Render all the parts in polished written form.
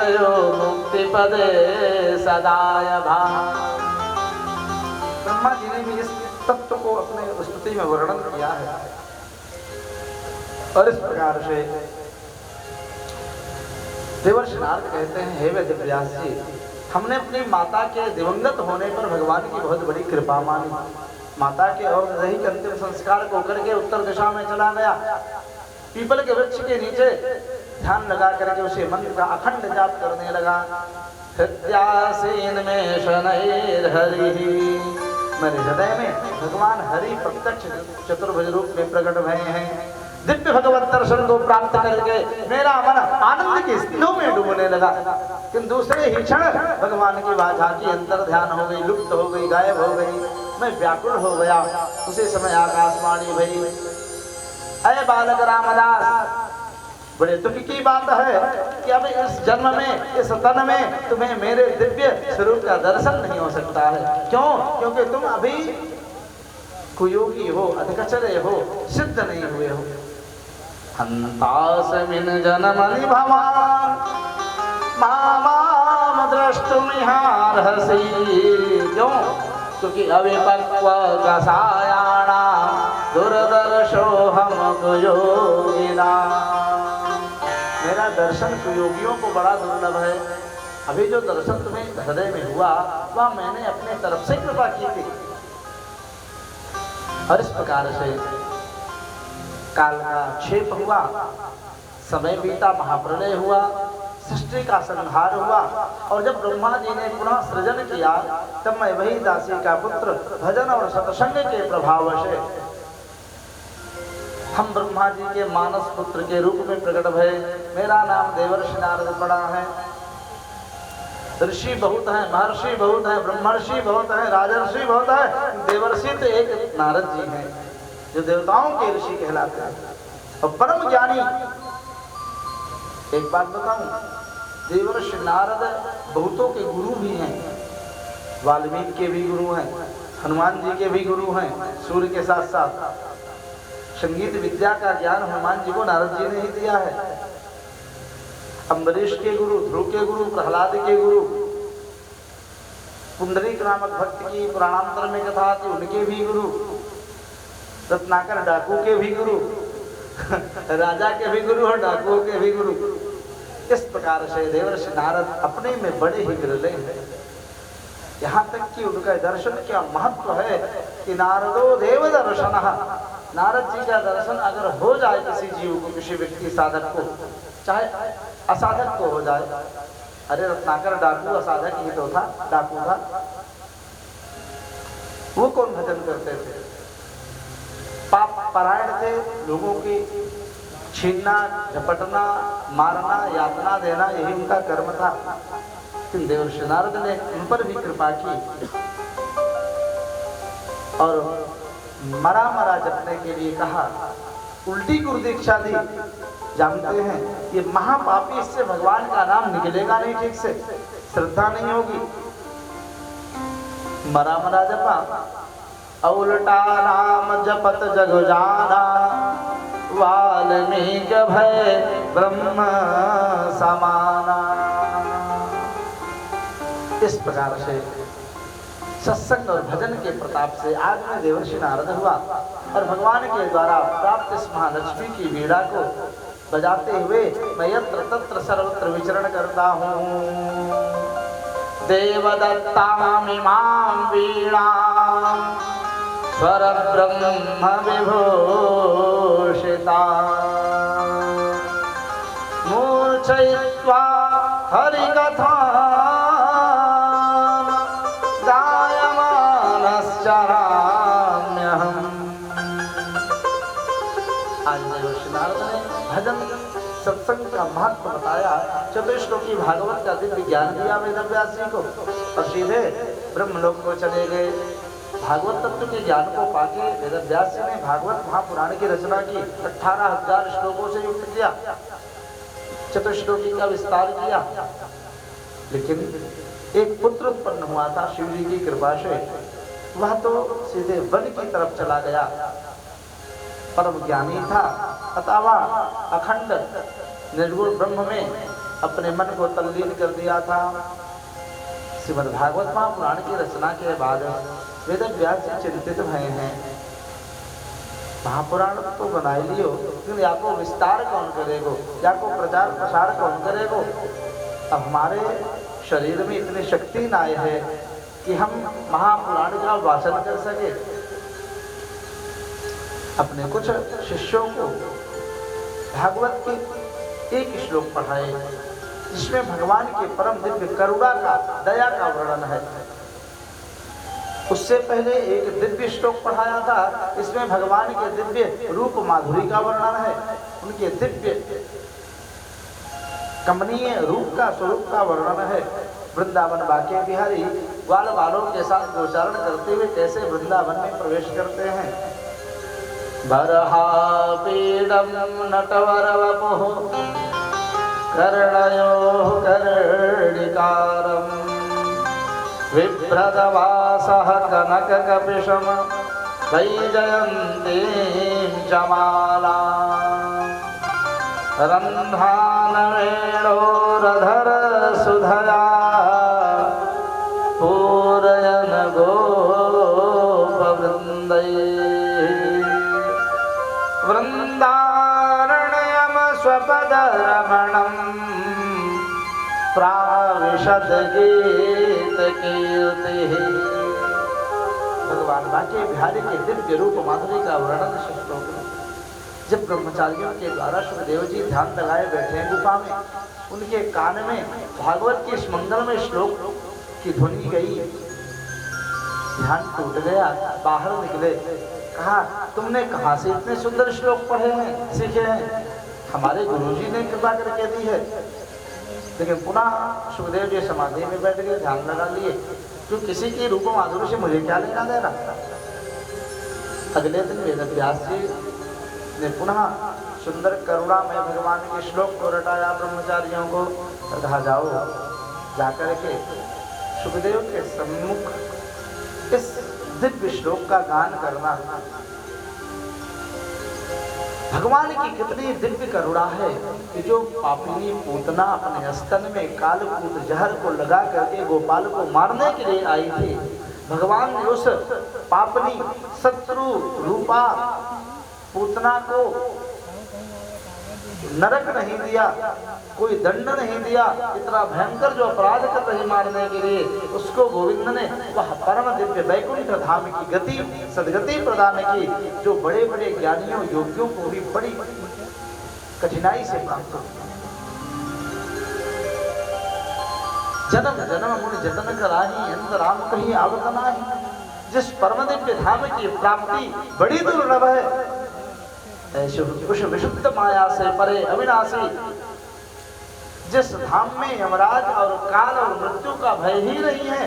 तयो मुक्ति पदे सदाय भान। ब्रह्मा जी ने भी इस तत्व को अपने स्तुति में वर्णन किया है। और इस प्रकार से देवर्षि नारद कहते हैं, हे वेदव्यास जी, हमने अपनी माता के दिवंगत होने पर भगवान की बहुत बड़ी कृपा मानी। माता के और दैहिक अंतिम संस्कार को करके उत्तर दिशा में चला गया। पीपल के वृक्ष के नीचे ध्यान लगा करके उसे मंत्र का अखंड जाप करने लगा। हृदयासीन में शनैर हरि, मेरे हृदय में भगवान हरि प्रत्यक्ष चतुर्भुज रूप में प्रकट भये हैं। दिव्य भगवत दर्शन को प्राप्त करके मेरा मन आनंद की स्थितियों में डूबने लगा। किंतु दूसरे ही क्षण भगवान की वाचा की अंतर ध्यान हो गई, लुप्त हो गई, गायब हो गई। मैं व्याकुल हो गया। उसी समय आकाशवाणी भई, अय बालक रामदास, बड़े दुख की बात है कि अब इस जन्म में, इस तन में तुम्हें मेरे दिव्य स्वरूप का दर्शन नहीं हो सकता है। क्यों? क्योंकि तुम अभी कुयोगी हो, अधकचरे हो, सिद्ध नहीं हुए हो। हंतास्मिन् जनमनि भवान् मामाम द्रष्टुमिहार्हसि। क्यों? क्योंकि अविपक्व कसायाणां दुर्दर्शोऽहं कुयोगिनां। मेरा दर्शन कुयोगियों को बड़ा दुर्लभ है। अभी जो दर्शन तुम्हें हृदय में हुआ वह मैंने अपने तरफ से कृपा की थी। और इस प्रकार से काल का क्षेप हुआ, समय बीता, महाप्रलय हुआ, सृष्टि का संहार हुआ। और जब ब्रह्मा जी ने पुनः सृजन किया तब मैं वही दासी का पुत्र भजन और सत्संग के प्रभाव से हम ब्रह्मा जी के मानस पुत्र के रूप में प्रकट भये। मेरा नाम देवर्षि नारद पड़ा है। ऋषि बहुत हैं, महर्षि बहुत हैं, ब्रह्मर्षि बहुत हैं, राजर्षि बहुत हैं। देवर्षि तो एक नारद जी हैं जो देवताओं के ऋषि कहलाते हैं और परम ज्ञानी। एक बात बताऊं, देवर्षि नारद बहुतों के गुरु भी हैं। वाल्मीकि के भी गुरु हैं, हनुमान जी के भी गुरु हैं। सूर्य के साथ साथ संगीत विद्या का ज्ञान हनुमान जी को नारद जी ने ही दिया है। अम्बरीश के गुरु, ध्रुव के गुरु, प्रहलाद के गुरु, पुंडरीक नामक भक्त की पुराणांतर में कथा आती, उनके भी गुरु, रत्नाकर डाकू के भी गुरु, राजा के भी गुरु और डाकुओं के भी गुरु। इस प्रकार से देवर्षि नारद अपने में बड़े ही विरले हैं। यहाँ तक कि उनका दर्शन क्या महत्व है कि नारदो देव दर्शन। नारद जी का दर्शन अगर हो जाए किसी जीव को, किसी व्यक्ति साधक को, चाहे असाधक को हो जाए। अरे रत्नाकर डाकू असाधक ही तो था, डाकू था। वो कौन भजन करते थे? पाप परायण थे, लोगों की छीनना, झपटना, मारना, यातना देना, यही उनका कर्म था। लेकिन देवर्षि नारद ने उन पर भी कृपा की और मरा मरा जपने के लिए कहा, उल्टी गुरु दीक्षा दी। जानते हैं ये महापापी, इससे भगवान का नाम निकलेगा नहीं, ठीक से श्रद्धा नहीं होगी। मरा मरा जपा, उल्टा नाम जपत जग जाना, वाल्मीकि भय ब्रह्म समाना। इस प्रकार से सत्संग और भजन के प्रताप से आज में देवर्षि नारद हुआ और भगवान के द्वारा प्राप्त इस महालक्ष्मी की वीणा को बजाते हुए मैं यत्र तत्र सर्वत्र विचरण करता हूँ। देवदत्तामिमां वीणां स्वर ब्रह्म विभूषिता, मूर्छयित्वा हरिकथा भजन सत्संग का महत्व बताया। चतुश्लोकी भागवत का दिव्य ज्ञान दिया वेदव्यास जी को और सीधे ब्रह्मलोक को चले गए। भागवत तत्व के ज्ञान को पाके वेदव्यास जी ने भागवत महापुराण की रचना की। 18,000 श्लोकों से युक्त किया, चतुश्लोकी का विस्तार किया। लेकिन एक पुत्र उत्पन्न हुआ था शिव जी की कृपा से, वह तो सीधे वन की तरफ चला गया। परम ज्ञानी था, अथवा अखंड निर्गुण ब्रह्म में अपने मन को तल्लीन कर दिया था। श्रीमद् भागवत महापुराण की रचना के बाद वेद व्यास जी चिंतित भय हैं, महापुराण तो बना ही लियो, लेकिन या को विस्तार कौन करेगो, या को प्रचार प्रसार कौन करेगो। अब हमारे शरीर में इतनी शक्ति ना है कि हम महापुराण का वाचन कर सके। अपने कुछ शिष्यों को भागवत के एक श्लोक पढ़ाए जिसमें भगवान के परम दिव्य करुणा का, दया का वर्णन है। उससे पहले एक दिव्य श्लोक पढ़ाया था, इसमें भगवान के दिव्य रूप माधुरी का वर्णन है, उनके दिव्य कमनीय रूप का, स्वरूप का वर्णन है। वृंदावन बाके बिहारी ग्वाल बालों के साथ गोचारण करते हुए कैसे वृंदावन में प्रवेश करते हैं। बरहापीडम नटवर वपुः कर्णयोः कर्णिकारम् विभ्रतवासः कनककपिशम वैजयन्तीं च मालाम् रन्ध्रानवेणोरधर सुधया पूरयन् गोपवृन्दैः वृन्दारण्यं स्वपदरमणम् प्राविशद गीतकीर्तिः। भगवान बाके बिहारी के दिव्य रूप माधुरी का वर्णन श्लोक में जब ब्रह्मचारियों के द्वारा सुखदेव जी ध्यान लगाए बैठे हैं गुफा में, उनके कान में भागवत के इस मंगलमय श्लोक की ध्वनि गई, ध्यान टूट गया, बाहर निकले, कहा तुमने कहाँ से इतने सुंदर श्लोक पढ़े हैं, सीखे हैं? हमारे गुरुजी ने कृपा करके दी है। लेकिन पुनः सुखदेव जी समाधि में बैठ गए, ध्यान लगा लिए, तो किसी की रूप माधुरी से मुझे क्या लेना देना। अगले दिन वेद व्यास जी ने पुनः सुंदर करुणा में भगवान के श्लोक को रटाया ब्रह्मचारियों को, कहा जाओ जाकर के सुखदेव के सम्मुख इस दिव्य श्लोक का गान करना। भगवान की कितनी दिव्य करुणा है कि जो पापिनी पूतना अपने स्तन में कालकूट जहर को लगा करके गोपाल को मारने के लिए आई थी, भगवान ने उस पापनी शत्रु रूपा पूतना को नरक नहीं दिया, कोई दंड नहीं दिया, इतना भयंकर जो अपराध कर रही मारने के लिए, उसको गोविंद ने वह परम दिव्य वैकुंठ धाम की गति, सदगति प्रदान की, जो बड़े बड़े ज्ञानियों योगियों को भी बड़ी कठिनाई से प्राप्त हुई। जन्म जन्म मुनि जतन कराही, अंत राम कहीं आवत नाही। जिस परम दिव्य धाम की प्राप्ति बड़ी दुर्लभ है, कुछ विशुद्ध माया से परे अविनाशी, जिस धाम में यमराज और काल और मृत्यु का भय ही नहीं है,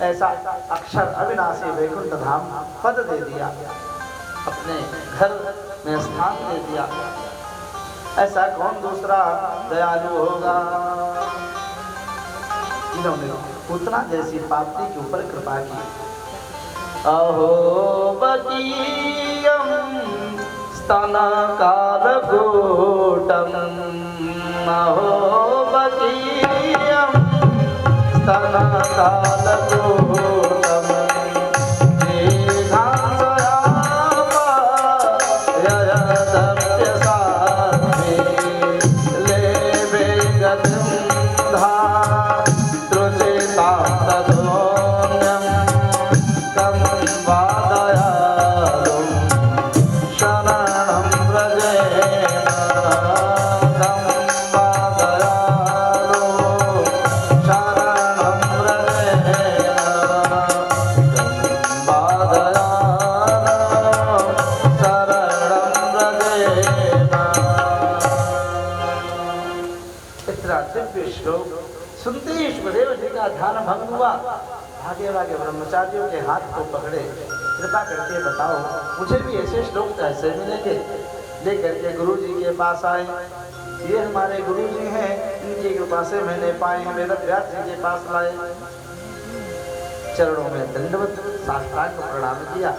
ऐसा अक्षर अविनाशी वैकुंठ धाम पद दे दिया, अपने घर में स्थान दे दिया। ऐसा कौन दूसरा दयालु होगा जिन्होंने पूतना जैसी पापी के ऊपर कृपा की। अहो बकीयम स्तनकालकूटम, अहो बकीयम स्तनकालकूटम, ध्यान भंग हुआ। भागे भागे ब्रह्मचारियों के हाथ को पकड़े, कृपा करके बताओ मुझे भी ऐसे श्लोक कैसे मिलेंगे। लेकर के गुरु जी के पास आए, ये हमारे गुरु जी हैं, इनकी कृपा से मैंने पाए। वेद व्यास जी के पास लाए, चरणों में दंडवत साष्टांग प्रणाम किया।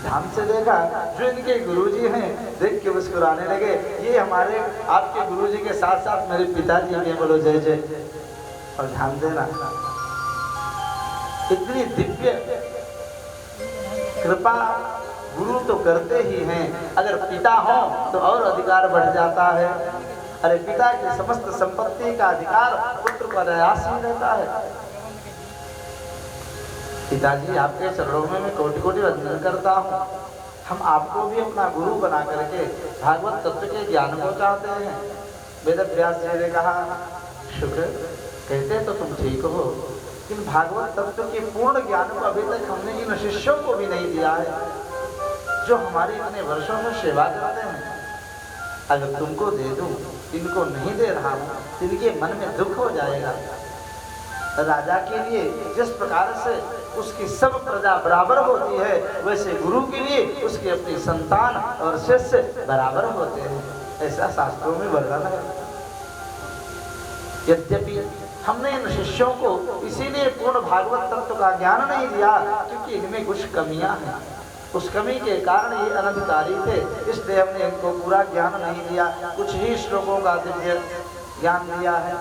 ध्यान से देखा, जो इनके गुरुजी हैं देख के मुस्कुराने लगे। ये हमारे आपके गुरुजी के साथ साथ मेरे पिताजी भी, बोलो जय जय। और ध्यान देना, इतनी दिव्य कृपा गुरु तो करते ही हैं, अगर पिता हो तो और अधिकार बढ़ जाता है। अरे पिता की समस्त संपत्ति का अधिकार पुत्र पर अयासी रहता है। पिताजी आपके चरणों में मैं कोटि कोटि वंदन करता हूँ। हम आपको भी अपना गुरु बना करके भागवत तत्व के ज्ञान को चाहते हैं। वेद व्यास जी ने कहा, शुक्र कहते तो तुम ठीक हो, लेकिन भागवत तत्व के पूर्ण ज्ञान को अभी तक हमने इन शिष्यों को भी नहीं दिया है, जो हमारी इतने वर्षों से सेवा करते हैं। अगर तुमको दे दूं, इनको नहीं दे रहा हूं, इनके मन में दुख हो जाएगा। राजा के लिए जिस प्रकार से उसकी सब प्रजा बराबर होती है, वैसे गुरु के लिए उसकी अपनी संतान और शिष्य बराबर होते हैं, ऐसा शास्त्रों में वर्णन है। यद्यपि हमने इन शिष्यों को इसीलिए पूर्ण भागवत तत्व का ज्ञान नहीं दिया क्योंकि इनमें कुछ कमियां हैं। उस कमी के कारण ये अनधिकारी थे, इसलिए हमने इनको पूरा ज्ञान नहीं दिया। कुछ ही श्लोकों का दिव्य ज्ञान दिया है।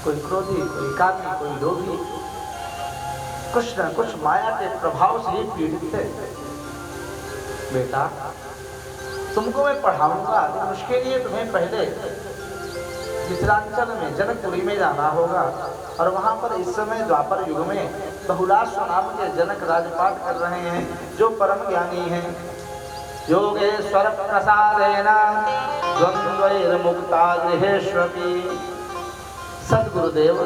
कोई क्रोधी, कोई कामी, कोई लोभी, कुछ न कुछ माया के प्रभाव से ही पीड़ित थे। बेटा तुमको मैं पढ़ाऊंगा, लेकिन उसके लिए तुम्हें पहले मिथिलांचल में जनकपुरी में जाना होगा। और वहां पर इस समय द्वापर युग में बहुलाश नाम के जनक राजपाट कर रहे हैं, जो परम ज्ञानी हैं। योगेश्वर प्रसादेन द्वंद्वैर्मुक्ता गृहेष्वपि। सद्गुरुदेव